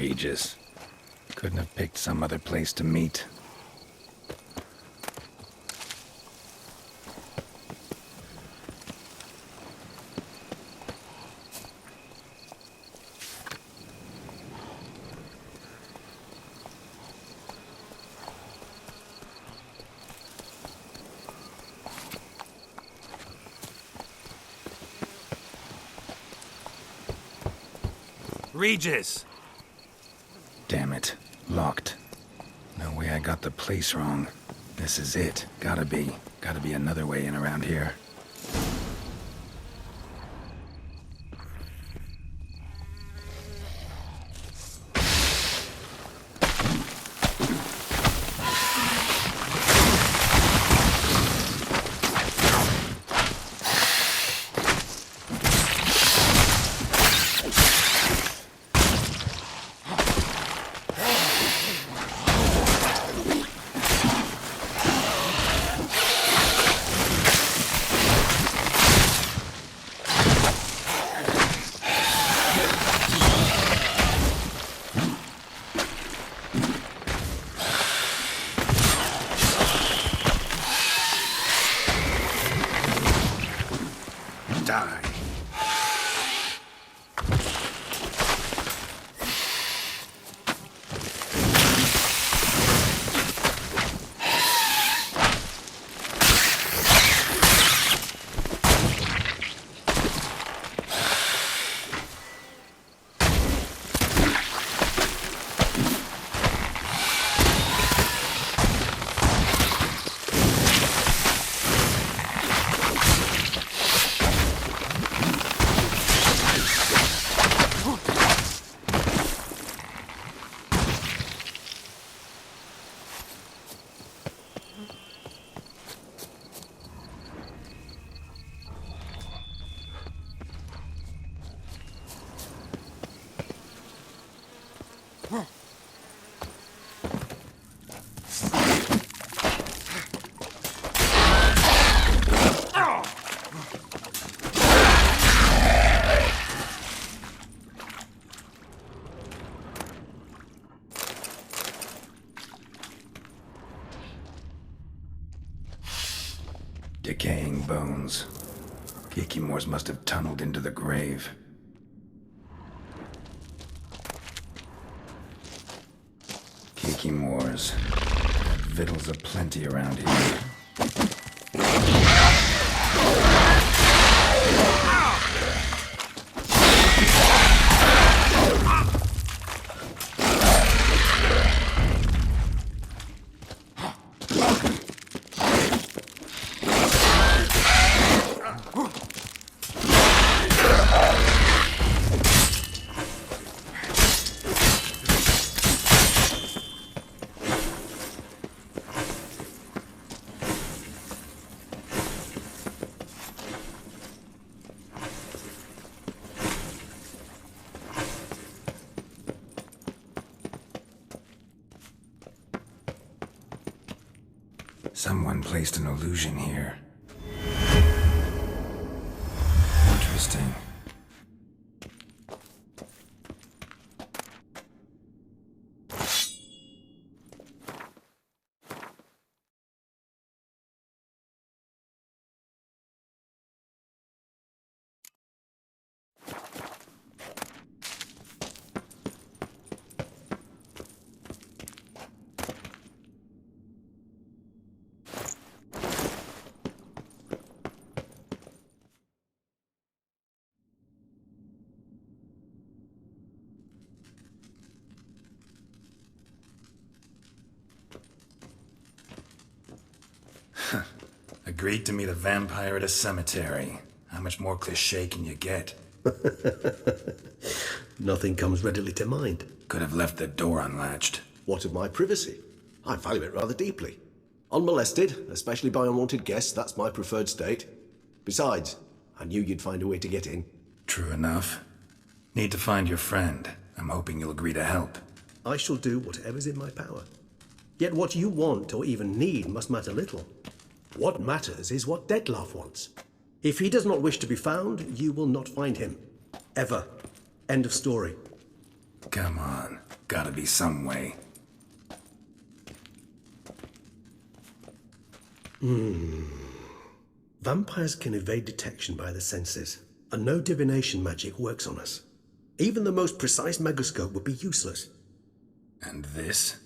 Regis. Couldn't have picked some other place to meet. Regis! Damn it. Locked. No way I got the place wrong. This is it. Gotta be. Gotta be another way in around here. Die. Decaying bones. Kikimores must have tunneled into the grave. Kikimores. Victuals aplenty around here. Someone placed an illusion here. Interesting. Agreed to meet a vampire at a cemetery. How much more cliché can you get? Nothing comes readily to mind. Could have left the door unlatched. What of my privacy? I value it rather deeply. Unmolested, especially by unwanted guests, that's my preferred state. Besides, I knew you'd find a way to get in. True enough. Need to find your friend. I'm hoping you'll agree to help. I shall do whatever's in my power. Yet what you want or even need must matter little. What matters is what Dettlaff wants. If he does not wish to be found, you will not find him. Ever. End of story. Come on. Gotta be some way. Vampires can evade detection by the senses, and no divination magic works on us. Even the most precise megascope would be useless. And this?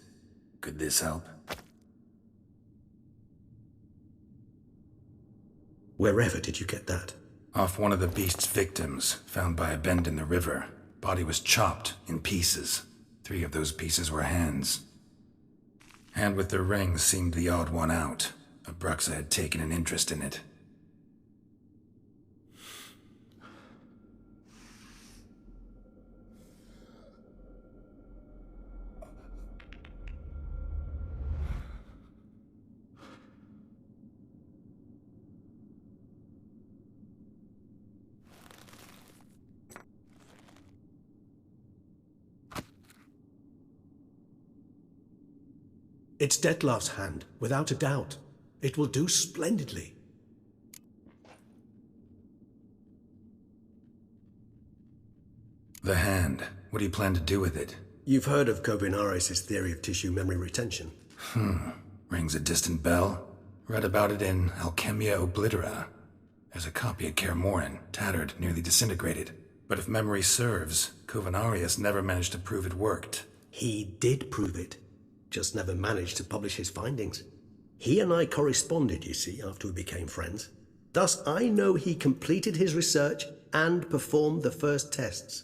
Could this help? Wherever did you get that? Off one of the beast's victims, found by a bend in the river. Body was chopped in pieces. 3 of those pieces were hands. Hand with the ring seemed the odd one out. Abruxa had taken an interest in it. It's Detlef's hand, without a doubt. It will do splendidly. The hand. What do you plan to do with it? You've heard of Kovinaris' theory of tissue memory retention. Rings a distant bell. Read about it in Alchemia Oblitera. There's a copy at Kaer Morhen, tattered, nearly disintegrated. But if memory serves, Kovinaris never managed to prove it worked. He did prove it, just never managed to publish his findings. He and I corresponded, you see, after we became friends. Thus, I know he completed his research and performed the first tests.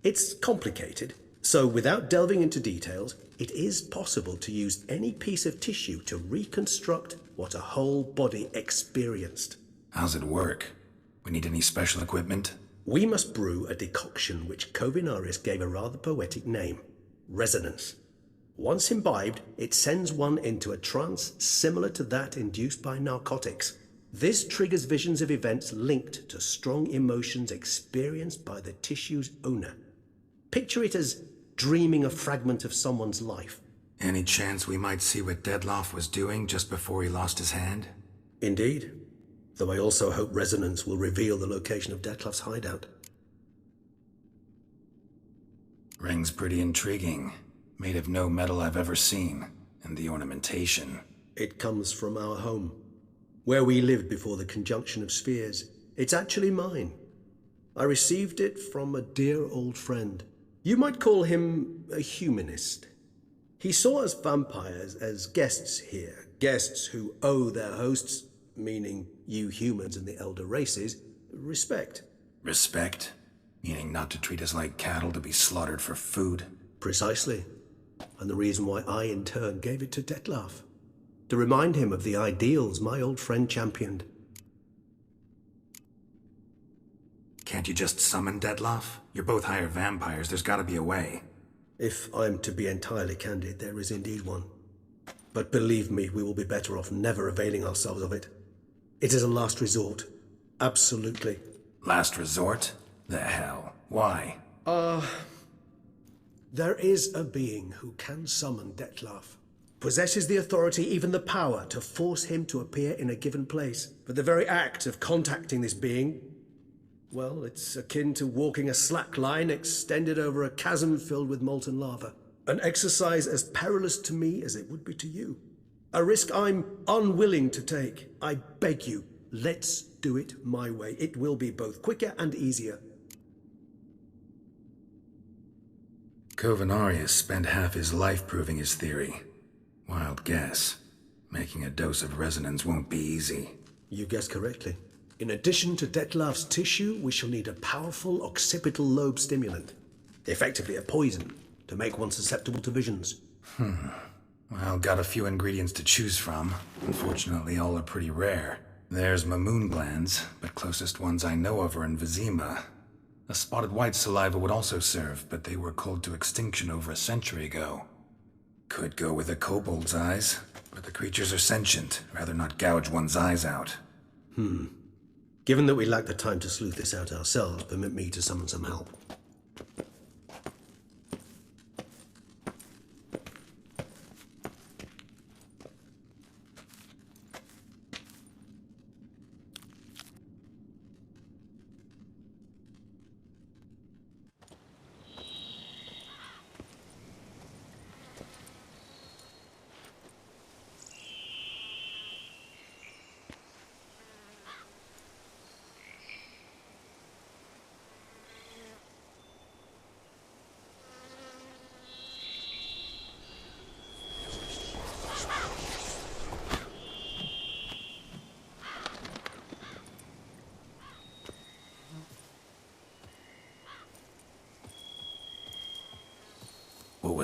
It's complicated, so without delving into details, it is possible to use any piece of tissue to reconstruct what a whole body experienced. How's it work? We need any special equipment? We must brew a decoction which Kovinaris gave a rather poetic name, resonance. Once imbibed, it sends one into a trance similar to that induced by narcotics. This triggers visions of events linked to strong emotions experienced by the tissue's owner. Picture it as dreaming a fragment of someone's life. Any chance we might see what Detlef was doing just before he lost his hand? Indeed. Though I also hope resonance will reveal the location of Detlef's hideout. Ring's pretty intriguing. Made of no metal I've ever seen. And the ornamentation. It comes from our home, where we lived before the conjunction of spheres. It's actually mine. I received it from a dear old friend. You might call him a humanist. He saw us vampires as guests here, guests who owe their hosts, meaning you humans and the elder races, respect. Respect? Meaning not to treat us like cattle to be slaughtered for food? Precisely. And the reason why I, in turn, gave it to Detlef. To remind him of the ideals my old friend championed. Can't you just summon Detlef? You're both higher vampires, there's gotta be a way. If I'm to be entirely candid, there is indeed one. But believe me, we will be better off never availing ourselves of it. It is a last resort. Absolutely. Last resort? The hell? Why? There is a being who can summon Detlef. Possesses the authority, even the power, to force him to appear in a given place. But the very act of contacting this being, well, it's akin to walking a slack line extended over a chasm filled with molten lava. An exercise as perilous to me as it would be to you. A risk I'm unwilling to take. I beg you, let's do it my way. It will be both quicker and easier. Kovinaris spent half his life proving his theory. Wild guess. Making a dose of resonance won't be easy. You guessed correctly. In addition to Detlef's tissue, we shall need a powerful occipital lobe stimulant. Effectively a poison, to make one susceptible to visions. Well, got a few ingredients to choose from. Unfortunately, all are pretty rare. There's mamoon glands, but closest ones I know of are in Vizima. A spotted white saliva would also serve, but they were cold to extinction over a century ago. Could go with a kobold's eyes, but the creatures are sentient. Rather not gouge one's eyes out. Given that we lack the time to sleuth this out ourselves, permit me to summon some help.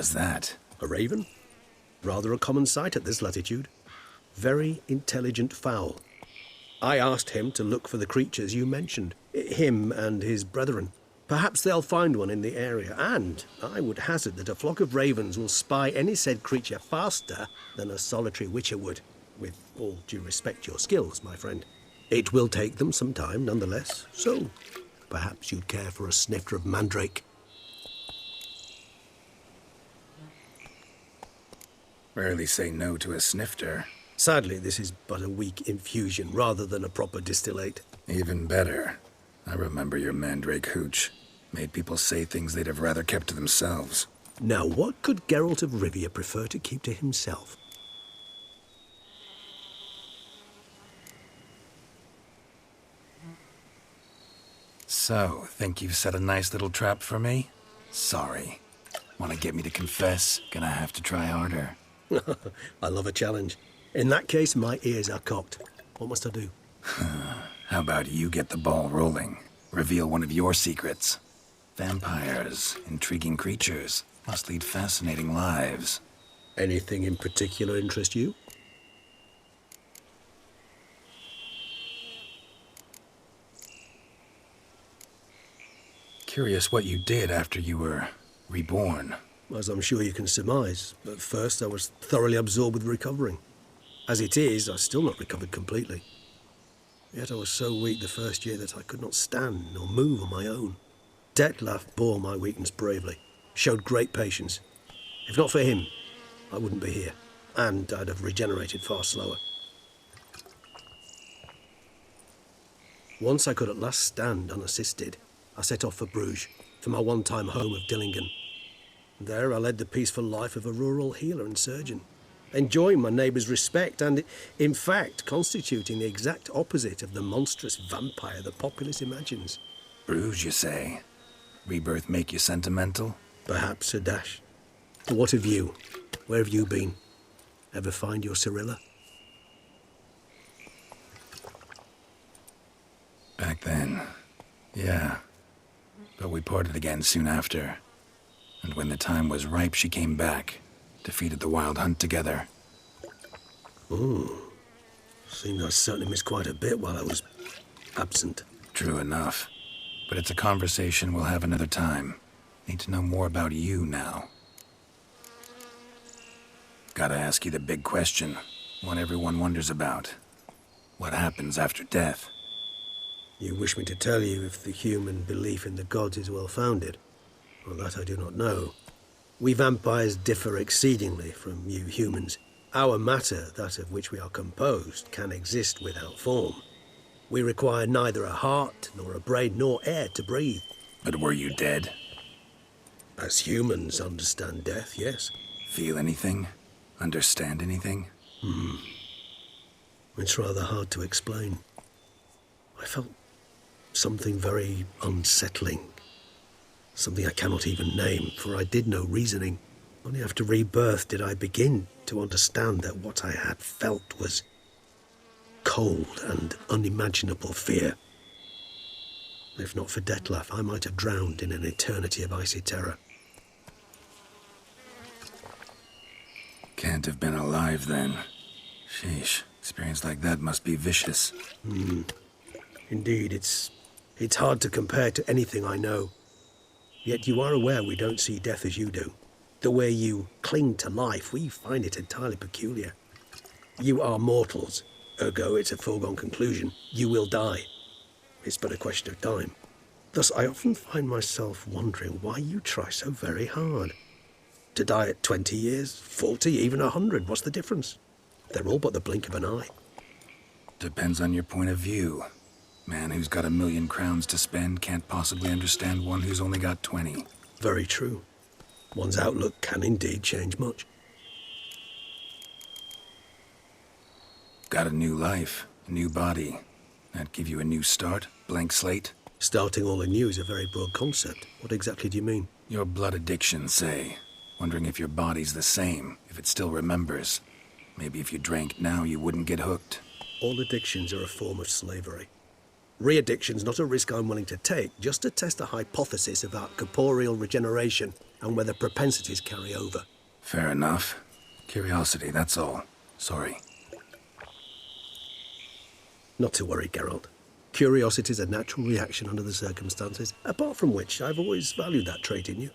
was that? A raven? Rather a common sight at this latitude. Very intelligent fowl. I asked him to look for the creatures you mentioned, him and his brethren. Perhaps they'll find one in the area, and I would hazard that a flock of ravens will spy any said creature faster than a solitary witcher would. With all due respect to your skills, my friend. It will take them some time, nonetheless, so perhaps you'd care for a snifter of mandrake. Rarely say no to a snifter. Sadly, this is but a weak infusion rather than a proper distillate. Even better. I remember your mandrake hooch. Made people say things they'd have rather kept to themselves. Now, what could Geralt of Rivia prefer to keep to himself? So, think you've set a nice little trap for me? Sorry. Want to get me to confess? Gonna have to try harder. I love a challenge. In that case, my ears are cocked. What must I do? How about you get the ball rolling? Reveal one of your secrets. Vampires, intriguing creatures, must lead fascinating lives. Anything in particular interest you? Curious what you did after you were reborn. As I'm sure you can surmise. At first, I was thoroughly absorbed with recovering. As it is, I've still not recovered completely. Yet I was so weak the first year that I could not stand nor move on my own. Detlef bore my weakness bravely, showed great patience. If not for him, I wouldn't be here, and I'd have regenerated far slower. Once I could at last stand unassisted, I set off for Bruges, for my one-time home of Dillingen. There I led the peaceful life of a rural healer and surgeon, enjoying my neighbours' respect and, in fact, constituting the exact opposite of the monstrous vampire the populace imagines. Bruges, you say? Rebirth make you sentimental? Perhaps a dash. What of you? Where have you been? Ever find your Cyrilla? Back then, yeah. But we parted again soon after. And when the time was ripe, she came back. Defeated the Wild Hunt together. Seems I certainly missed quite a bit while I was absent. True enough. But it's a conversation we'll have another time. Need to know more about you now. Gotta ask you the big question. One everyone wonders about. What happens after death? You wish me to tell you if the human belief in the gods is well-founded? Well, that I do not know. We vampires differ exceedingly from you humans. Our matter, that of which we are composed, can exist without form. We require neither a heart, nor a brain, nor air to breathe. But were you dead? As humans understand death, yes. Feel anything? Understand anything? It's rather hard to explain. I felt something very unsettling. Something I cannot even name, for I did no reasoning. Only after rebirth did I begin to understand that what I had felt was cold and unimaginable fear. If not for Detlef, I might have drowned in an eternity of icy terror. Can't have been alive then. Sheesh, experience like that must be vicious. Indeed, it's hard to compare to anything I know. Yet you are aware we don't see death as you do. The way you cling to life, we find it entirely peculiar. You are mortals, ergo it's a foregone conclusion. You will die. It's but a question of time. Thus, I often find myself wondering why you try so very hard. To die at 20 years, 40, even 100, what's the difference? They're all but the blink of an eye. Depends on your point of view. Man who's got 1,000,000 crowns to spend can't possibly understand one who's only got 20. Very true. One's outlook can indeed change much. Got a new life, a new body. That give you a new start? Blank slate? Starting all anew is a very broad concept. What exactly do you mean? Your blood addiction, say. Wondering if your body's the same, if it still remembers. Maybe if you drank now, you wouldn't get hooked. All addictions are a form of slavery. Re-addiction's not a risk I'm willing to take, just to test a hypothesis about corporeal regeneration. and whether propensities carry over. Fair enough. Curiosity, that's all. Sorry. Not to worry, Geralt. Curiosity is a natural reaction under the circumstances, apart from which I've always valued that trait in you.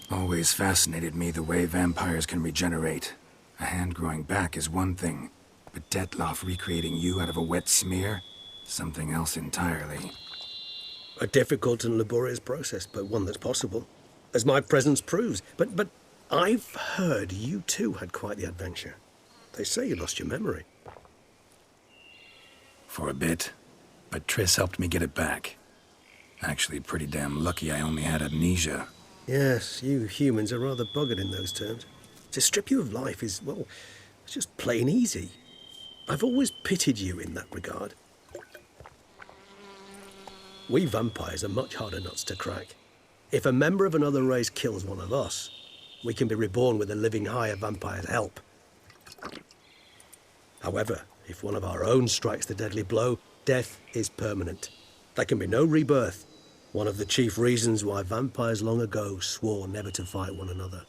Always fascinated me the way vampires can regenerate. A hand growing back is one thing, but Detloff recreating you out of a wet smear? Something else entirely. A difficult and laborious process, but one that's possible, as my presence proves. But I've heard you too had quite the adventure. They say you lost your memory. For a bit, but Triss helped me get it back. Actually, pretty damn lucky I only had amnesia. Yes, you humans are rather buggered in those terms. To strip you of life is, well, it's just plain easy. I've always pitied you in that regard. We vampires are much harder nuts to crack. If a member of another race kills one of us, we can be reborn with a living higher vampire's help. However, if one of our own strikes the deadly blow, death is permanent. There can be no rebirth. One of the chief reasons why vampires long ago swore never to fight one another.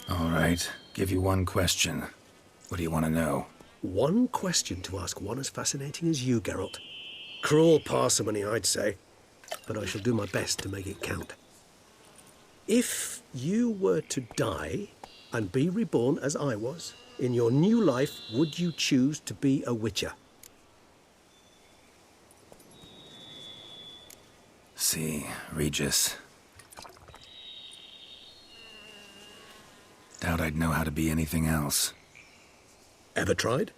All right, give you one question. What do you want to know? One question to ask one as fascinating as you, Geralt. Cruel parsimony, I'd say, but I shall do my best to make it count. If you were to die and be reborn as I was, in your new life, would you choose to be a witcher? See, Regis. Doubt I'd know how to be anything else. Ever tried?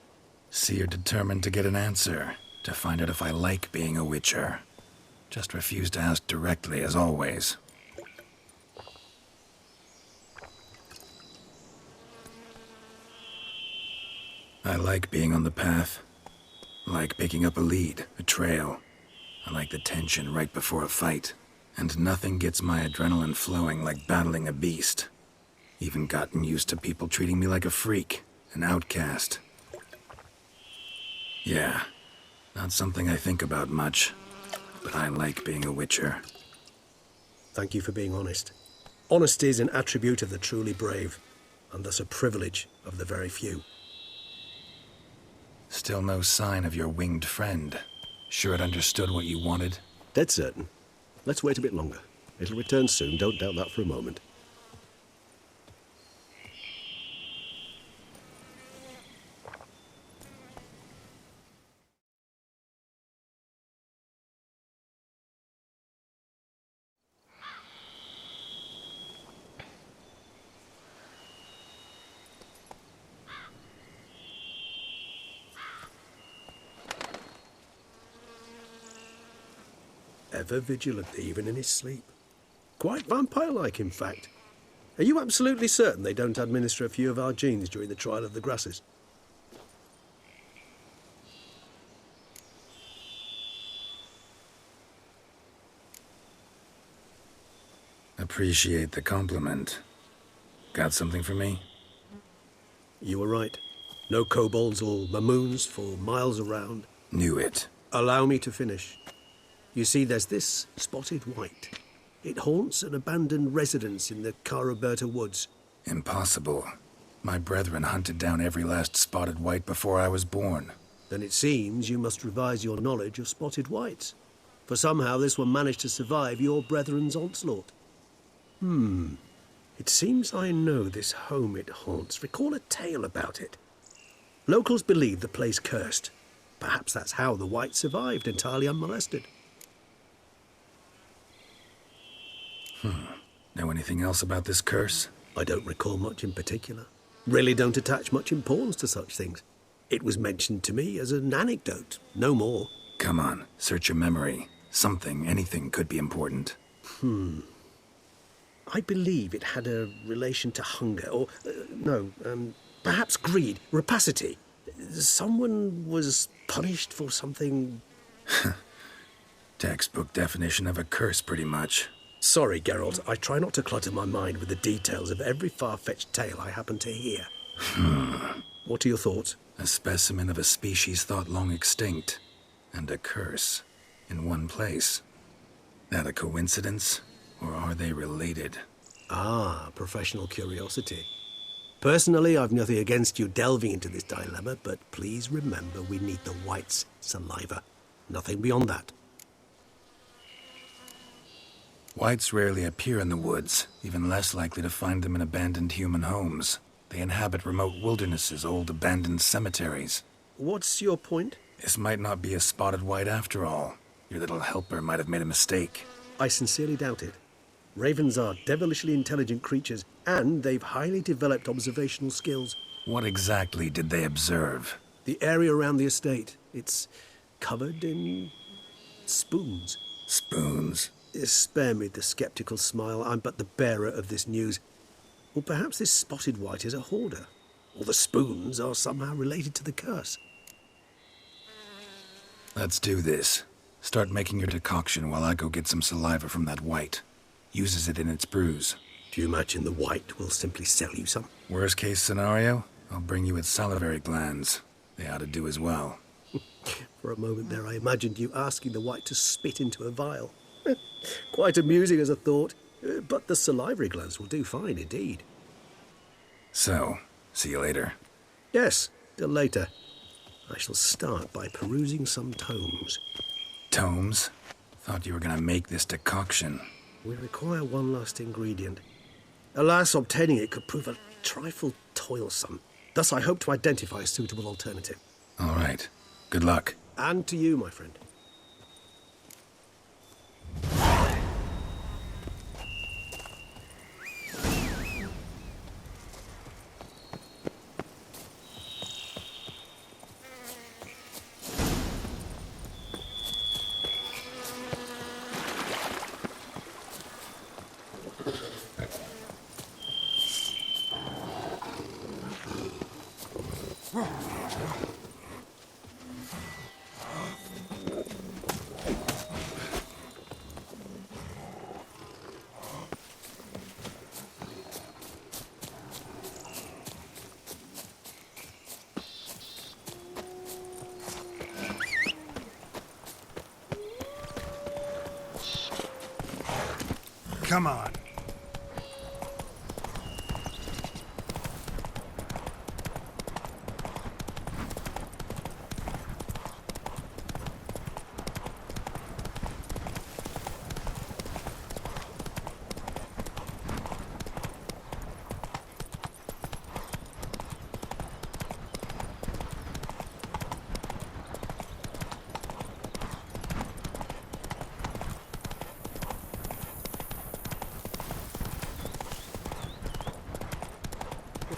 See, you're determined to get an answer, to find out if I like being a witcher. Just refuse to ask directly, as always. I like being on the path. I like picking up a lead, a trail. I like the tension right before a fight. And nothing gets my adrenaline flowing like battling a beast. Even gotten used to people treating me like a freak, an outcast. Yeah, not something I think about much, but I like being a witcher. Thank you for being honest. Honesty is an attribute of the truly brave, and thus a privilege of the very few. Still no sign of your winged friend. Sure it understood what you wanted? Dead certain. Let's wait a bit longer. It'll return soon, don't doubt that for a moment. Ever vigilant, even in his sleep. Quite vampire-like, in fact. Are you absolutely certain they don't administer a few of our genes during the trial of the grasses? Appreciate the compliment. Got something for me? You were right. No kobolds or mamoons for miles around. Knew it. Allow me to finish. You see, there's this spotted white. It haunts an abandoned residence in the Caraberta woods. Impossible. My brethren hunted down every last spotted white before I was born. Then it seems you must revise your knowledge of spotted whites. For somehow this one managed to survive your brethren's onslaught. It seems I know this home it haunts. Recall a tale about it. Locals believe the place cursed. Perhaps that's how the white survived entirely unmolested. Know anything else about this curse? I don't recall much in particular. Really don't attach much importance to such things. It was mentioned to me as an anecdote, no more. Come on, search your memory. Something, anything could be important. I believe it had a relation to hunger, or, perhaps greed, rapacity. Someone was punished for something. Textbook definition of a curse, pretty much. Sorry, Geralt, I try not to clutter my mind with the details of every far-fetched tale I happen to hear. What are your thoughts? A specimen of a species thought long extinct, and a curse, in one place. That a coincidence, or are they related? Ah, professional curiosity. Personally, I've nothing against you delving into this dilemma, but please remember we need the white's saliva. Nothing beyond that. Whites rarely appear in the woods, even less likely to find them in abandoned human homes. They inhabit remote wildernesses, old abandoned cemeteries. What's your point? This might not be a spotted white after all. Your little helper might have made a mistake. I sincerely doubt it. Ravens are devilishly intelligent creatures, and they've highly developed observational skills. What exactly did they observe? The area around the estate, it's covered in spoons. Spoons? Spare me the skeptical smile. I'm but the bearer of this news. Or perhaps this spotted white is a hoarder. Or the spoons are somehow related to the curse. Let's do this. Start making your decoction while I go get some saliva from that white. Uses it in its brews. Do you imagine the white will simply sell you some? Worst case scenario, I'll bring you its salivary glands. They ought to do as well. For a moment there, I imagined you asking the white to spit into a vial. Quite amusing as a thought, but the salivary glands will do fine indeed. So, see you later. Yes, till later. I shall start by perusing some tomes. Tomes? Thought you were gonna make this decoction. We require one last ingredient. Alas, obtaining it could prove a trifle toilsome. Thus, I hope to identify a suitable alternative. All right. Good luck. And to you, my friend. Come on.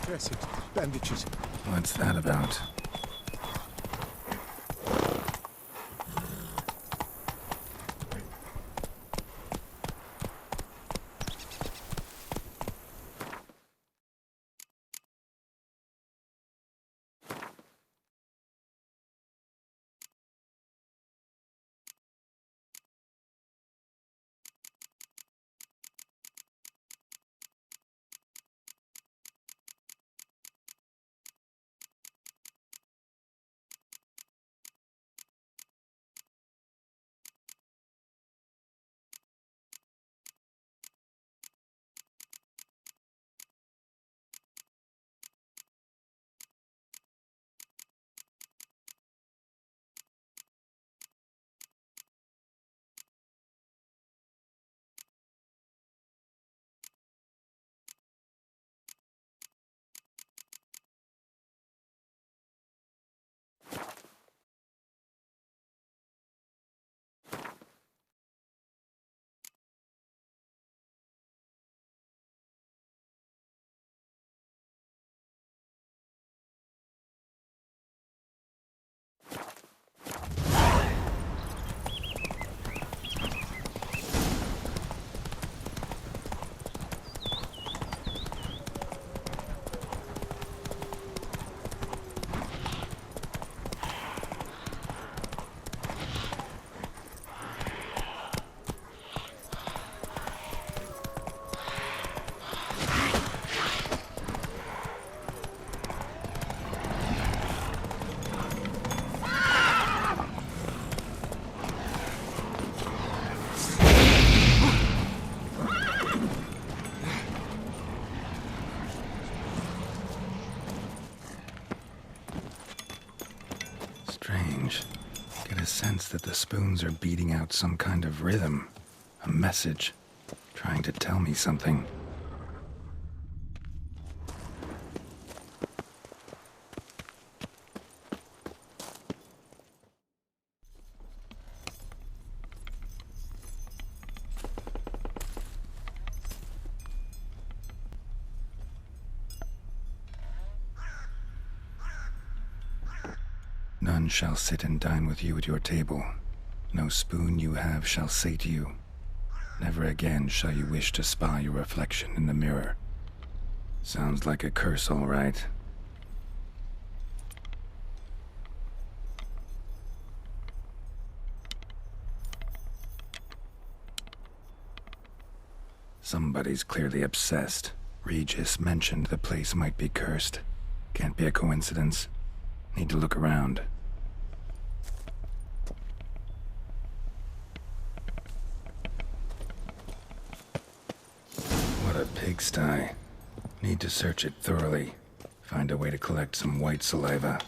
Dressing, bandages. What's that about? sense that the spoons are beating out some kind of rhythm, a message, trying to tell me something. None shall sit and dine with you at your table. No spoon you have shall say to you, never again shall you wish to spy your reflection in the mirror. Sounds like a curse, all right. Somebody's clearly obsessed. Regis mentioned the place might be cursed. Can't be a coincidence. Need to look around. What a pigsty. Need to search it thoroughly. Find a way to collect some white saliva.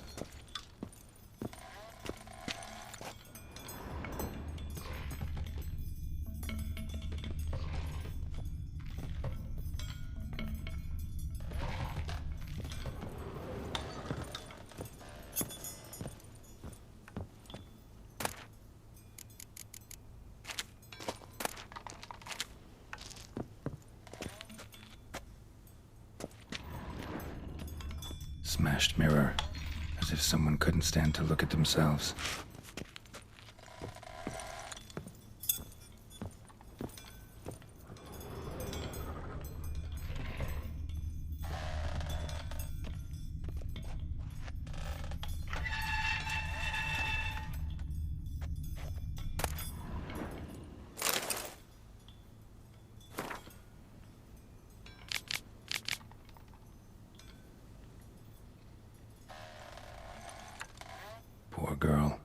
Smashed mirror, as if someone couldn't stand to look at themselves. Poor girl.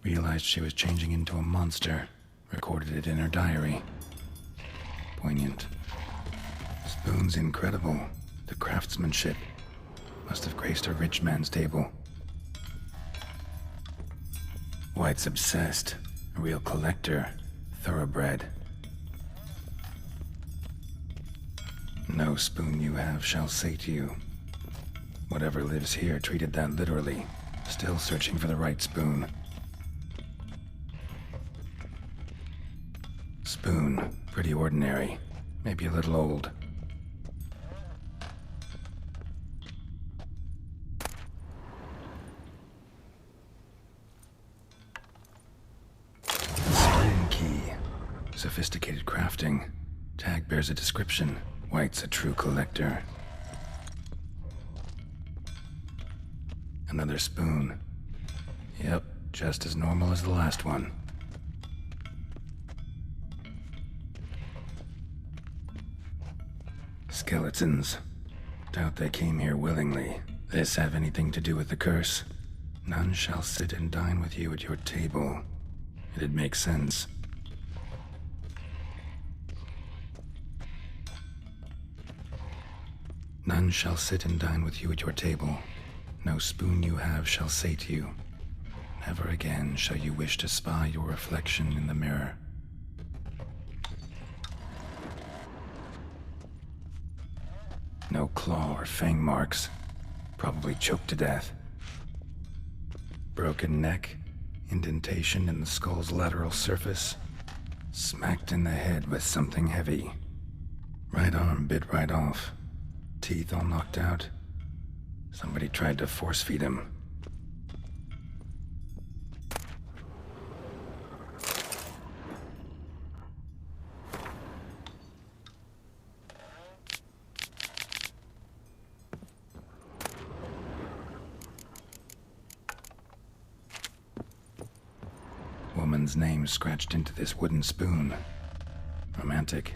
Realized she was changing into a monster. Recorded it in her diary. Poignant. Spoon's incredible. The craftsmanship. Must have graced a rich man's table. White's obsessed. A real collector. Thoroughbred. No spoon you have shall say to you. Whatever lives here treated that literally. Still searching for the right spoon. Spoon, pretty ordinary. Maybe a little old. Spoon key. Sophisticated crafting. Tag bears a description. White's a true collector. Another spoon. Yep, just as normal as the last one. Skeletons. Doubt they came here willingly. This have anything to do with the curse? None shall sit and dine with you at your table. It'd make sense. None shall sit and dine with you at your table. No spoon you have shall say to you, never again shall you wish to spy your reflection in the mirror. No claw or fang marks. Probably choked to death. Broken neck, indentation in the skull's lateral surface. Smacked in the head with something heavy. Right arm bit right off. Teeth all knocked out. Somebody tried to force feed him. Woman's name scratched into this wooden spoon. Romantic.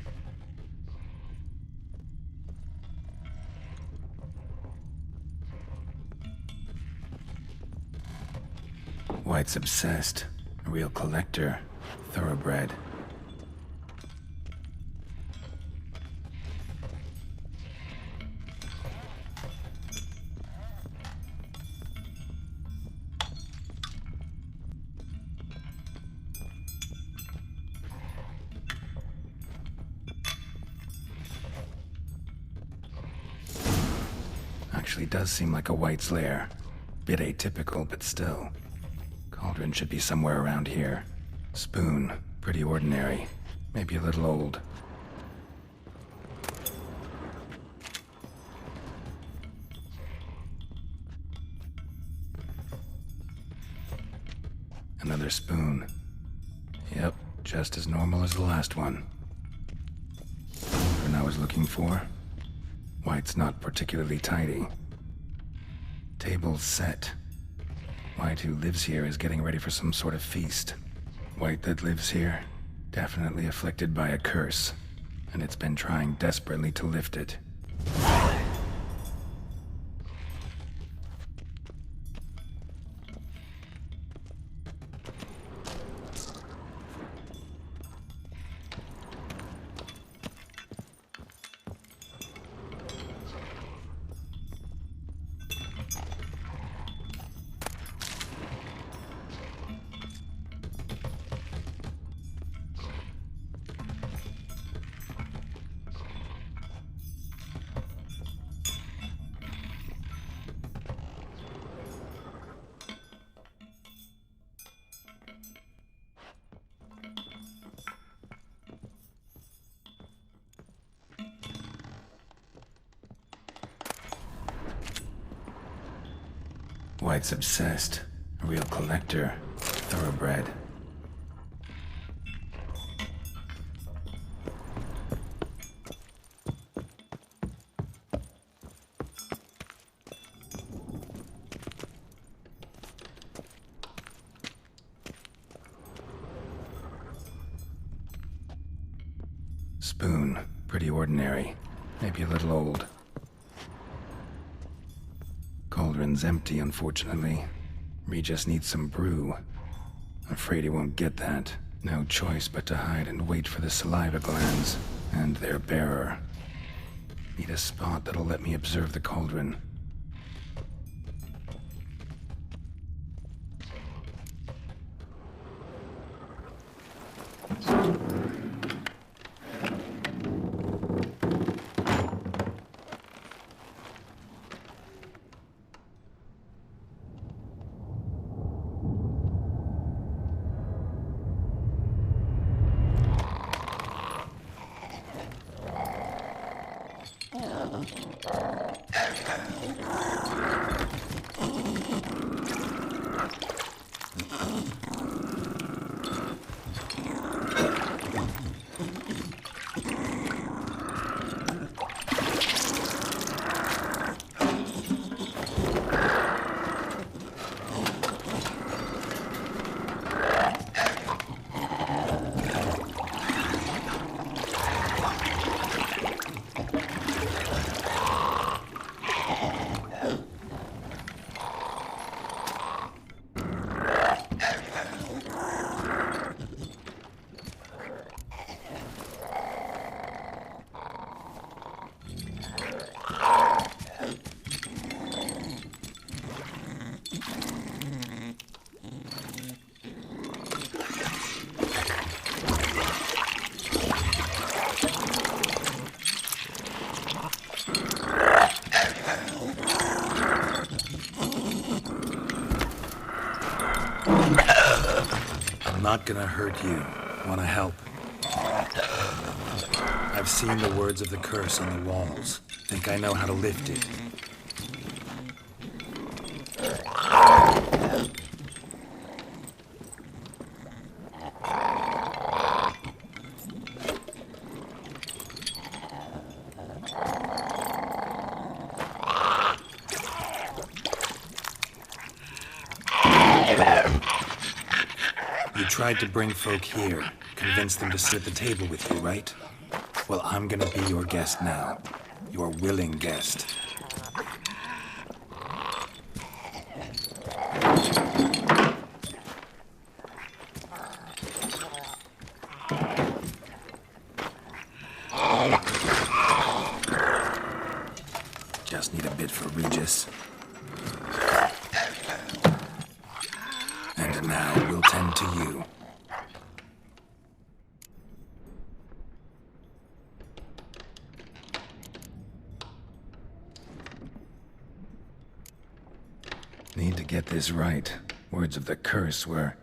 White's obsessed. A real collector. Thoroughbred. actually does seem like a White's lair. Bit atypical, but still. Cauldron should be somewhere around here. Spoon, pretty ordinary. Maybe a little old. Another spoon. Yep, just as normal as the last one. Cauldron I was looking for. White's not particularly tidy. Table's set. White who lives here is getting ready for some sort of feast. White that lives here, definitely afflicted by a curse, and it's been trying desperately to lift it. White's obsessed. A real collector. Thoroughbred. Spoon. Pretty ordinary. Maybe a little old. Cauldron's empty, unfortunately. We just need some brew. Afraid he won't get that. No choice but to hide and wait for the saliva glands and their bearer. Need a spot that'll let me observe the cauldron. I'm not gonna hurt you. Wanna help? I've seen the words of the curse on the walls. Think I know how to lift it. You tried to bring folk here, convince them to sit at the table with you, right? Well, I'm gonna be your guest now. Your willing guest. Just need a bit for Regis. And now we'll tend to you. Need to get this right. Words of the curse were,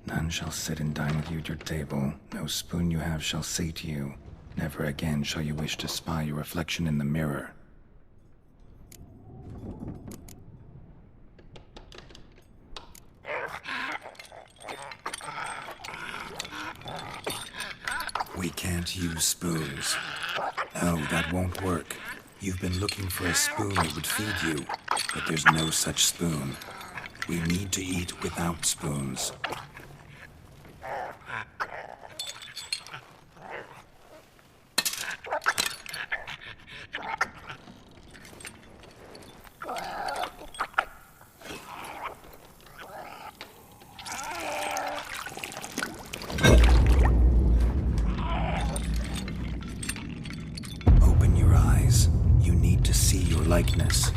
"None shall sit and dine with you at your table. No spoon you have shall say to you, never again shall you wish to spy your reflection in the mirror." We can't use spoons. No, that won't work. You've been looking for a spoon that would feed you, but there's no such spoon. We need to eat without spoons. Open your eyes. You need to see your likeness.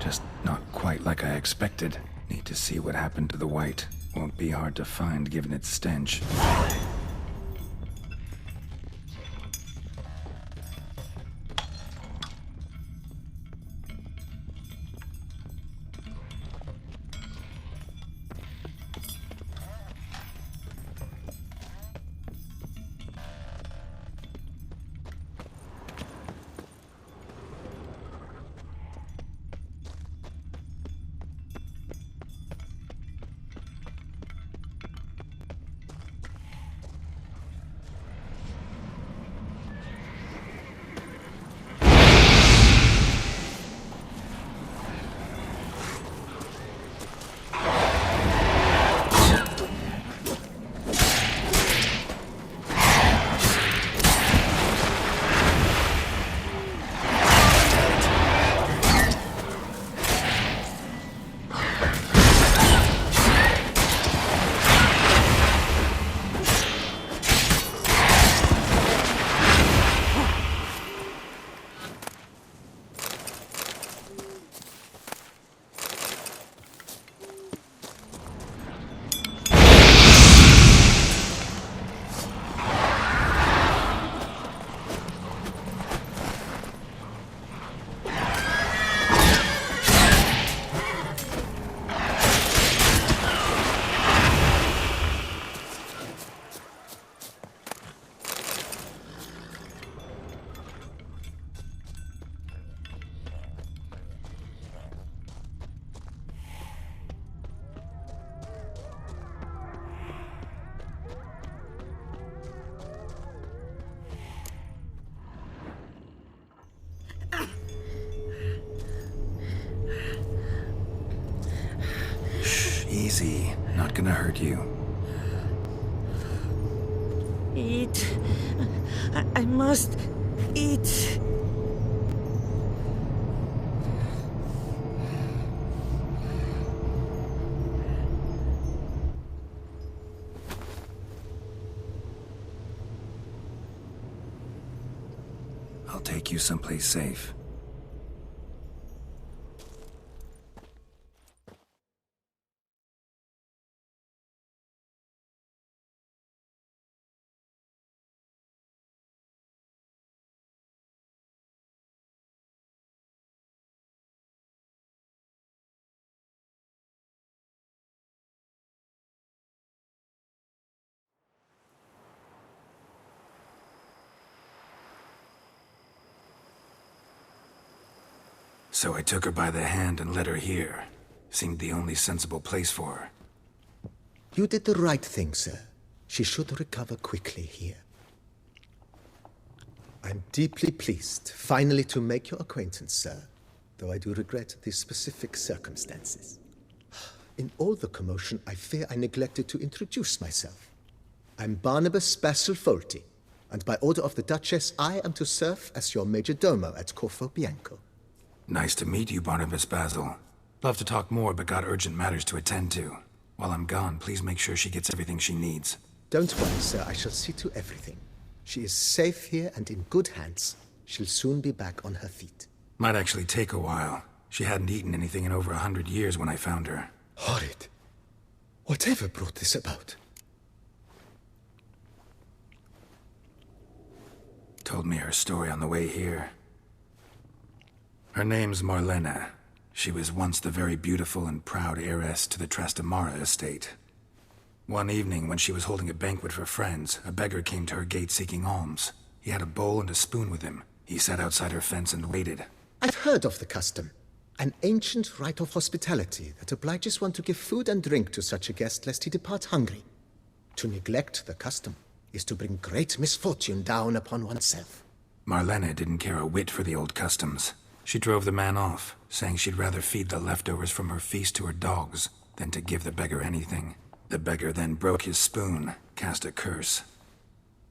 Just not quite like I expected. Need to see what happened to the white. Won't be hard to find given its stench. Easy. Not gonna hurt you. Eat. I must eat. I'll take you someplace safe. So I took her by the hand and led her here. Seemed the only sensible place for her. You did the right thing, sir. She should recover quickly here. I'm deeply pleased, finally, to make your acquaintance, sir, though I do regret the specific circumstances. In all the commotion, I fear I neglected to introduce myself. I'm Barnabas Basil Folty, and by order of the Duchess, I am to serve as your major domo at Corfo Bianco. Nice to meet you, Barnabas Basil. Love to talk more, but got urgent matters to attend to. While I'm gone, please make sure she gets everything she needs. Don't worry, sir. I shall see to everything. She is safe here and in good hands. She'll soon be back on her feet. Might actually take a while. She hadn't eaten anything in over 100 years when I found her. Horrid. Whatever brought this about? Told me her story on the way here. Her name's Marlena. She was once the very beautiful and proud heiress to the Trastamara estate. One evening, when she was holding a banquet for friends, a beggar came to her gate seeking alms. He had a bowl and a spoon with him. He sat outside her fence and waited. I've heard of the custom. An ancient rite of hospitality that obliges one to give food and drink to such a guest lest he depart hungry. To neglect the custom is to bring great misfortune down upon oneself. Marlena didn't care a whit for the old customs. She drove the man off, saying she'd rather feed the leftovers from her feast to her dogs than to give the beggar anything. The beggar then broke his spoon, cast a curse.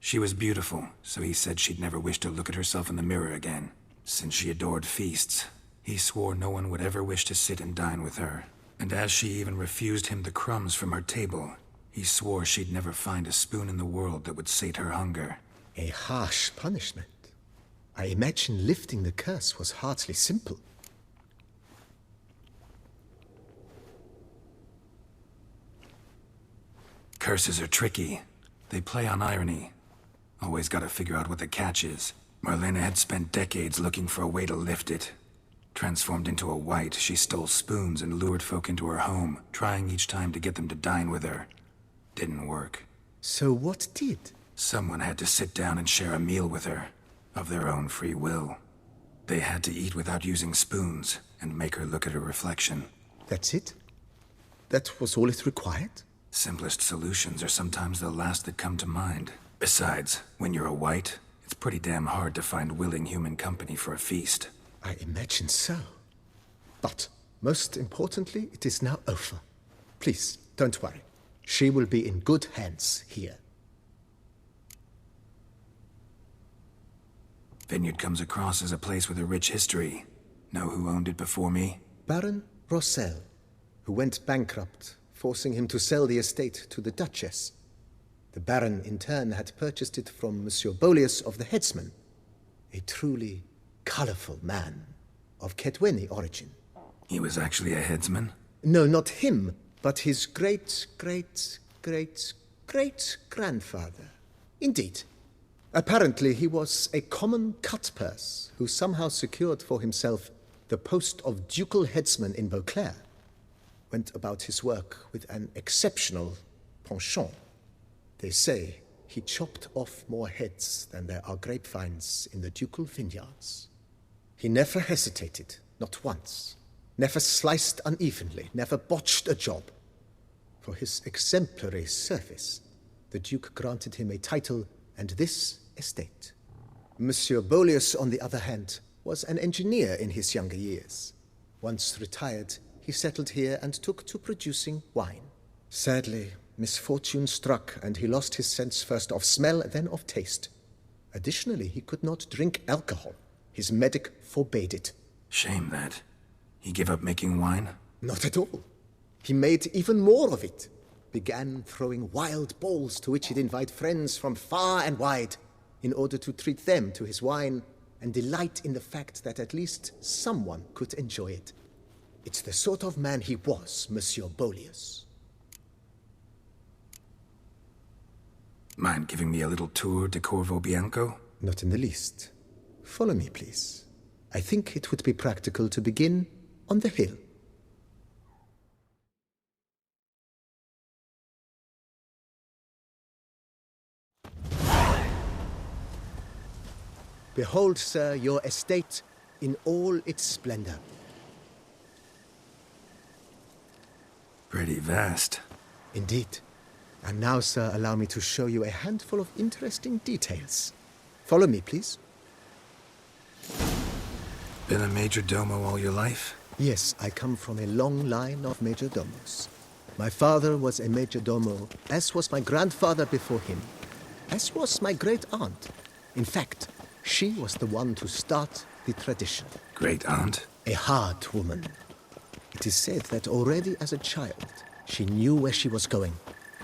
She was beautiful, so he said she'd never wish to look at herself in the mirror again. Since she adored feasts, he swore no one would ever wish to sit and dine with her. And as she even refused him the crumbs from her table, he swore she'd never find a spoon in the world that would sate her hunger. A harsh punishment. I imagine lifting the curse was hardly simple. Curses are tricky. They play on irony. Always gotta figure out what the catch is. Marlena had spent decades looking for a way to lift it. Transformed into a wight, she stole spoons and lured folk into her home, trying each time to get them to dine with her. Didn't work. So what did? Someone had to sit down and share a meal with her, of their own free will. They had to eat without using spoons, and make her look at her reflection. That's it? That was all it required? Simplest solutions are sometimes the last that come to mind. Besides, when you're a wight, it's pretty damn hard to find willing human company for a feast. I imagine so. But, most importantly, it is now over. Please, don't worry. She will be in good hands here. Vineyard comes across as a place with a rich history. Know who owned it before me? Baron Rossel, who went bankrupt, forcing him to sell the estate to the Duchess. The Baron, in turn, had purchased it from Monsieur Bolius of the Headsman, a truly colorful man of Ketweni origin. He was actually a headsman? No, not him, but his great-great-great-great-grandfather. Indeed. Apparently, he was a common cutpurse who somehow secured for himself the post of ducal headsman in Beauclair. Went about his work with an exceptional penchant. They say he chopped off more heads than there are grapevines in the ducal vineyards. He never hesitated, not once. Never sliced unevenly, never botched a job. For his exemplary service, the Duke granted him a title and this estate. Monsieur Bolius, on the other hand, was an engineer in his younger years. Once retired, he settled here and took to producing wine. Sadly, misfortune struck and he lost his sense first of smell, then of taste. Additionally, he could not drink alcohol. His medic forbade it. Shame that. He gave up making wine? Not at all. He made even more of it. Began throwing wild balls to which he'd invite friends from far and wide in order to treat them to his wine and delight in the fact that at least someone could enjoy it. It's the sort of man he was, Monsieur Bolius. Mind giving me a little tour de Corvo Bianco? Not in the least. Follow me, please. I think it would be practical to begin on the hill. Behold, sir, your estate in all its splendor. Pretty vast. Indeed. And now, sir, allow me to show you a handful of interesting details. Follow me, please. Been a major domo all your life? Yes, I come from a long line of major domos. My father was a major domo, as was my grandfather before him, as was my great aunt. In fact, she was the one to start the tradition. Great aunt? A hard woman. It is said that already as a child, She knew where she was going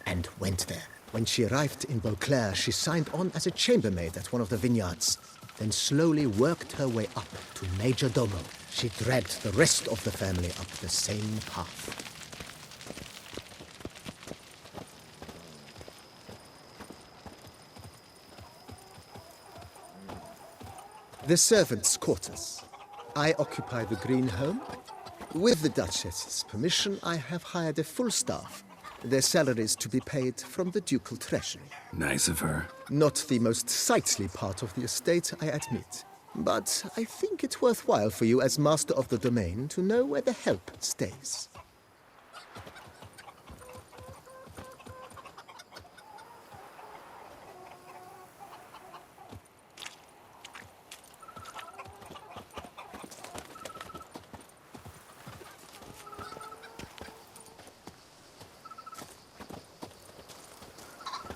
and went there. When she arrived in Beauclair, she signed on as a chambermaid at one of the vineyards, then slowly worked her way up to Major Domo. She dragged the rest of the family up the same path. The servants' quarters. I occupy the green home. With the Duchess's permission, I have hired a full staff. Their salaries to be paid from the ducal treasury. Nice of her. Not the most sightly part of the estate, I admit. But I think it worthwhile for you as master of the domain to know where the help stays.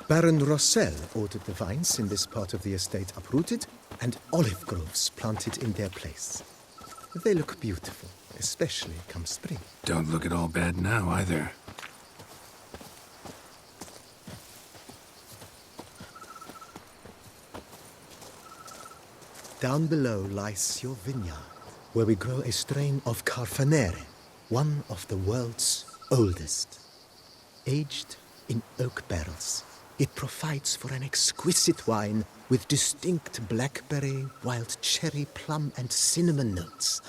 Baron Rossel ordered the vines in this part of the estate uprooted and olive groves planted in their place. They look beautiful, especially come spring. Don't look at all bad now, either. Down below lies your vineyard, where we grow a strain of Carfanere, one of the world's oldest. Aged in oak barrels, it provides for an exquisite wine with distinct blackberry, wild cherry, plum, and cinnamon notes.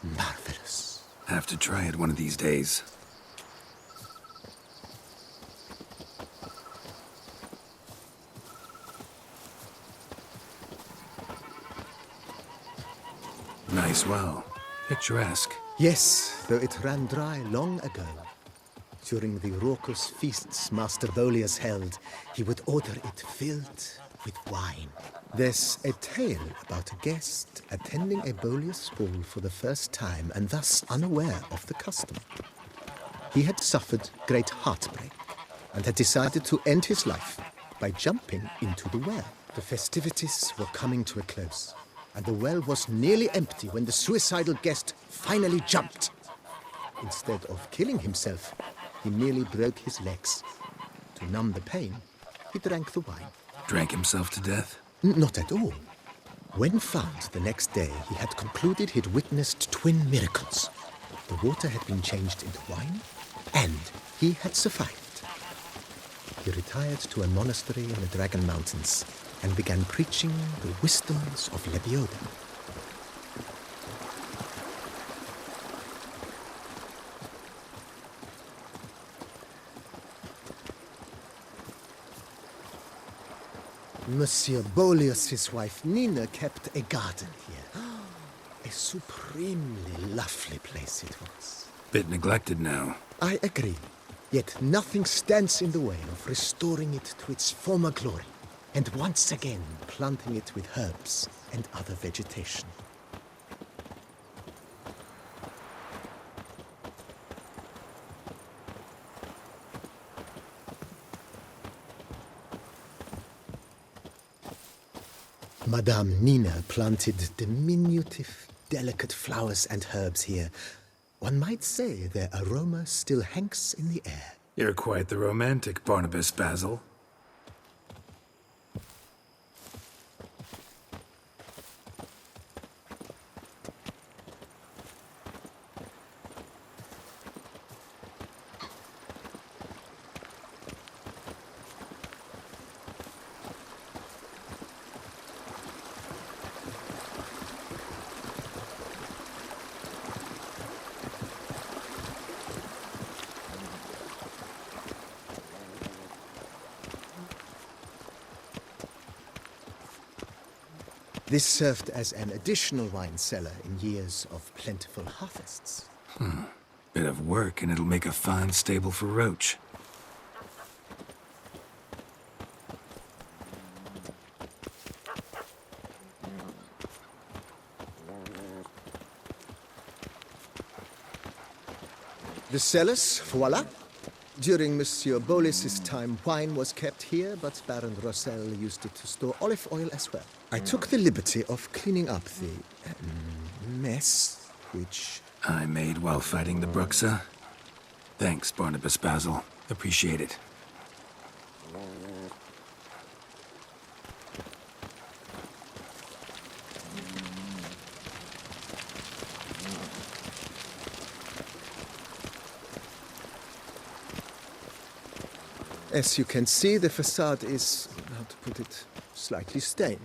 Marvelous. Have to try it one of these days. Nice well. Picturesque. Yes, though it ran dry long ago. During the raucous feasts Master Bolius held, he would order it filled with wine. There's a tale about a guest attending a Bolius ball for the first time and thus unaware of the custom. He had suffered great heartbreak and had decided to end his life by jumping into the well. The festivities were coming to a close, and the well was nearly empty when the suicidal guest finally jumped. Instead of killing himself, he merely broke his legs. To numb the pain, he drank the wine. Drank himself to death? Not at all. When found the next day, he had concluded he'd witnessed twin miracles. The water had been changed into wine, and he had survived. He retired to a monastery in the Dragon Mountains and began preaching the wisdoms of Lebioda. Monsieur Bolius' wife Nina kept a garden here. A supremely lovely place it was. Bit neglected now. I agree. Yet nothing stands in the way of restoring it to its former glory, and once again planting it with herbs and other vegetation. Madame Nina planted diminutive, delicate flowers and herbs here. One might say their aroma still hangs in the air. You're quite the romantic, Barnabas Basil. This served as an additional wine cellar in years of plentiful harvests. Bit of work, and it'll make a fine stable for Roach. The cellars, voila. During Monsieur Bolis's time, wine was kept here, but Baron Rossel used it to store olive oil as well. I took the liberty of cleaning up the mess, which... I made while fighting the Bruxa. Thanks, Barnabas Basil. Appreciate it. As you can see, the facade is, how to put it, slightly stained.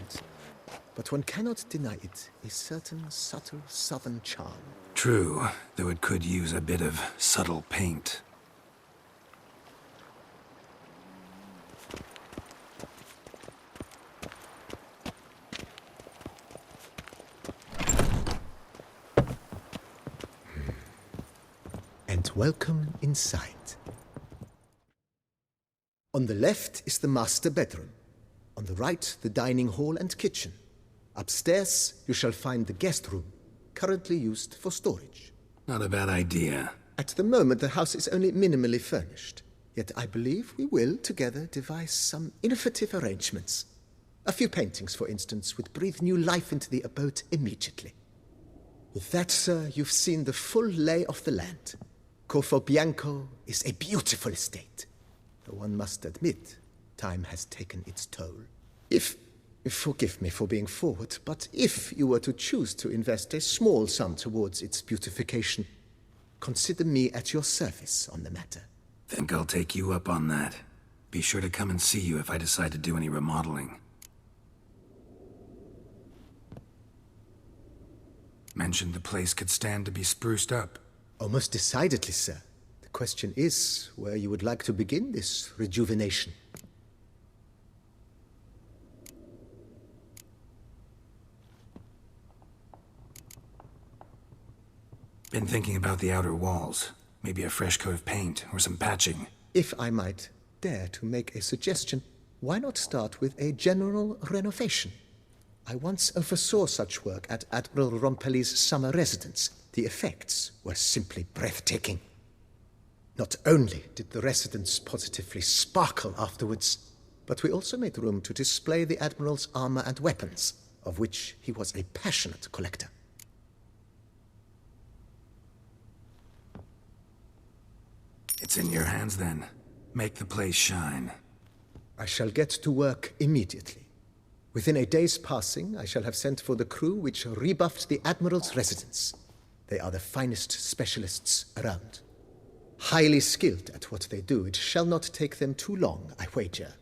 But one cannot deny it a certain subtle southern charm. True, though it could use a bit of subtle paint. And welcome inside. On the left is the master bedroom. On the right, the dining hall and kitchen. Upstairs, you shall find the guest room, currently used for storage. Not a bad idea. At the moment, the house is only minimally furnished. Yet I believe we will, together, devise some innovative arrangements. A few paintings, for instance, would breathe new life into the abode immediately. With that, sir, you've seen the full lay of the land. Corfo Bianco is a beautiful estate. Though one must admit, time has taken its toll. Forgive me for being forward, but if you were to choose to invest a small sum towards its beautification, consider me at your service on the matter. Think I'll take you up on that. Be sure to come and see you if I decide to do any remodeling. Mentioned the place could stand to be spruced up. Oh, most decidedly, sir. The question is where you would like to begin this rejuvenation. Been thinking about the outer walls. Maybe a fresh coat of paint or some patching. If I might dare to make a suggestion, why not start with a general renovation? I once oversaw such work at Admiral Rompelli's summer residence. The effects were simply breathtaking. Not only did the residence positively sparkle afterwards, but we also made room to display the Admiral's armor and weapons, of which he was a passionate collector. It's in your hands then. Make the place shine. I shall get to work immediately. Within a day's passing, I shall have sent for the crew which rebuffed the Admiral's residence. They are the finest specialists around. Highly skilled at what they do, it shall not take them too long, I wager.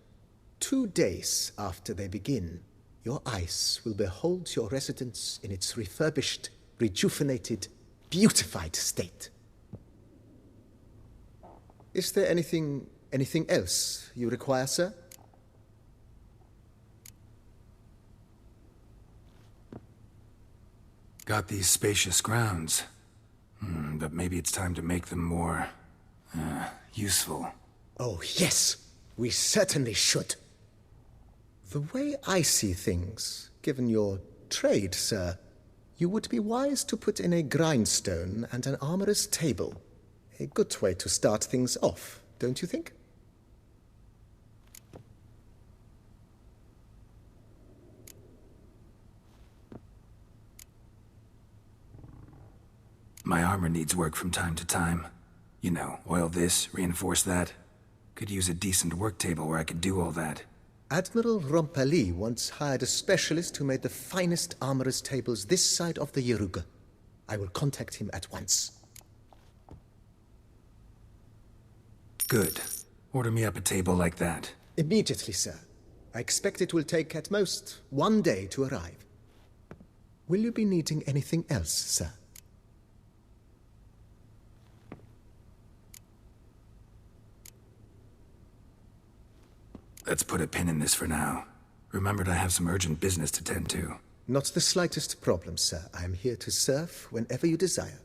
2 days after they begin, your eyes will behold your residence in its refurbished, rejuvenated, beautified state. Is there anything else you require, sir? Got these spacious grounds. But maybe it's time to make them more, useful. Oh, yes. We certainly should. The way I see things, given your trade, sir, you would be wise to put in a grindstone and an armorer's table. A good way to start things off, don't you think? My armor needs work from time to time. You know, oil this, reinforce that. Could use a decent work table where I could do all that. Admiral Rompelli once hired a specialist who made the finest armorer's tables this side of the Yeruga. I will contact him at once. Good. Order me up a table like that. Immediately, sir. I expect it will take at most 1 day to arrive. Will you be needing anything else, sir? Let's put a pin in this for now. Remembered I have some urgent business to tend to. Not the slightest problem, sir. I am here to serve whenever you desire.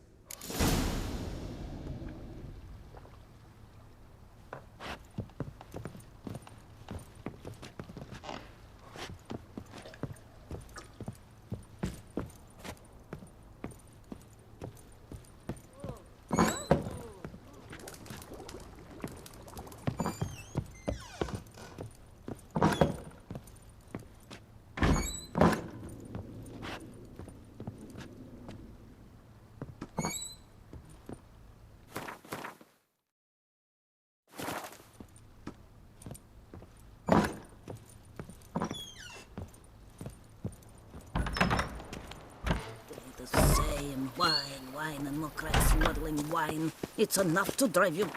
Wine, wine, and more crack-swirling wine. It's enough to drive you...